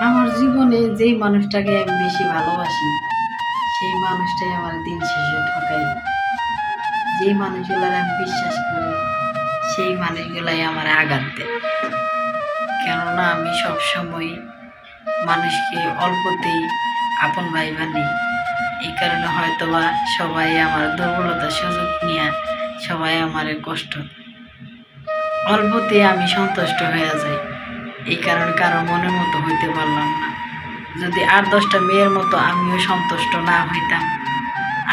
আমার জীবনে যেই মানুষটাকে আমি বেশি ভালোবাসি, সেই মানুষটাই আমার দিন শেষে ঠকায়। যেই মানুষগুলার আমি বিশ্বাস করি, সেই মানুষগুলাই আমার আঘাত দেয়। কেননা আমি সবসময় মানুষকে অল্পতেই আপন ভাইবা নিই। এই কারণে হয়তোবা সবাই আমার দুর্বলতার সুযোগ নিয়ে সবাই আমারে কষ্ট দেয়। অল্পতে আমি সন্তুষ্ট হয়ে যাই। এই কারণে কারো মনের মতো হইতে পারলাম না। যদি আর 10টা মেয়ের মতো আমিও সন্তুষ্ট না হইতাম,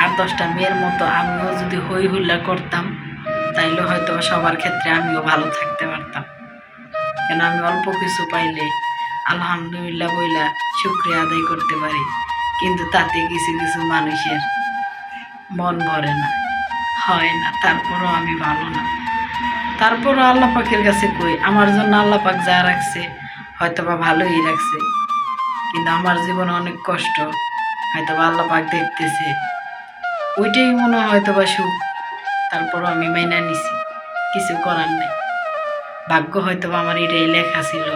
আর 10টা মেয়ের মতো আমিও যদি হই হুল্লা করতাম, তাইলে হয়তো সবার ক্ষেত্রে আমিও ভালো থাকতে পারতাম। কেন আমি অল্প কিছু পাইলে আলহামদুলিল্লাহ বইলা শুকরিয়া আদায় করতে পারি, কিন্তু তাতে কিছু কিছু মানুষের মন ভরে না, হয় না। তারপরও আমি ভালো না। তারপরও আল্লাহ পাকের কাছে কই, আমার জন্য আল্লাহ পাক যা রাখছে হয়তোবা ভালোই রাখছে, কিন্তু আমার জীবনে অনেক কষ্ট হয়তোবা আল্লাহ পাক দেখতেছে, ওইটাই মনে হয় হয়তোবা সুখ। তারপরও আমি মাইনা নিছি, কিছু করার নেই। ভাগ্য হয়তোবা আমার এটাই লেখা ছিল,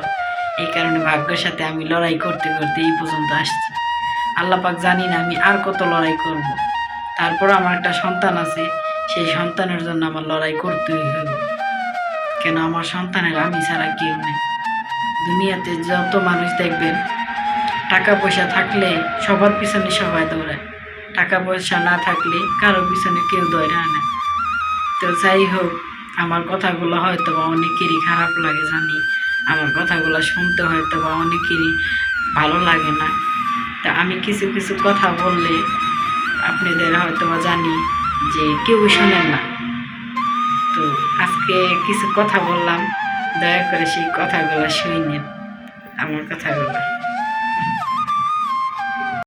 এই কারণে ভাগ্যের সাথে আমি লড়াই করতে করতে এই পর্যন্ত আসছি। আল্লাহ পাক জানি না আমি আর কত লড়াই করব। তারপর আমার একটা সন্তান আছে, সেই সন্তানের জন্য আমার লড়াই করতেই হবে। কেন আমার সন্তানের আমি ছাড়া কেউ নেই। দুনিয়াতে যত মানুষ দেখবেন, টাকা পয়সা থাকলে সবার পিছনে সবাই দৌড়ায়, টাকা পয়সা না থাকলে কারো পিছনে কেউ দৌড়ায় না। তো যাই হোক, আমার কথাগুলো হয়তো বা অনেকেরই খারাপ লাগে জানি, আমার কথাগুলো শুনতে হয়তো বা অনেকেরই ভালো লাগে না। তা আমি কিছু কিছু কথা বললে আপনাদের হয়তো বা জানি যে কেউ শোনেন না। তো আজকে কিছু কথা বললাম, দয়া করে সেই কথাগুলো শুনেন আমার কথাগুলো।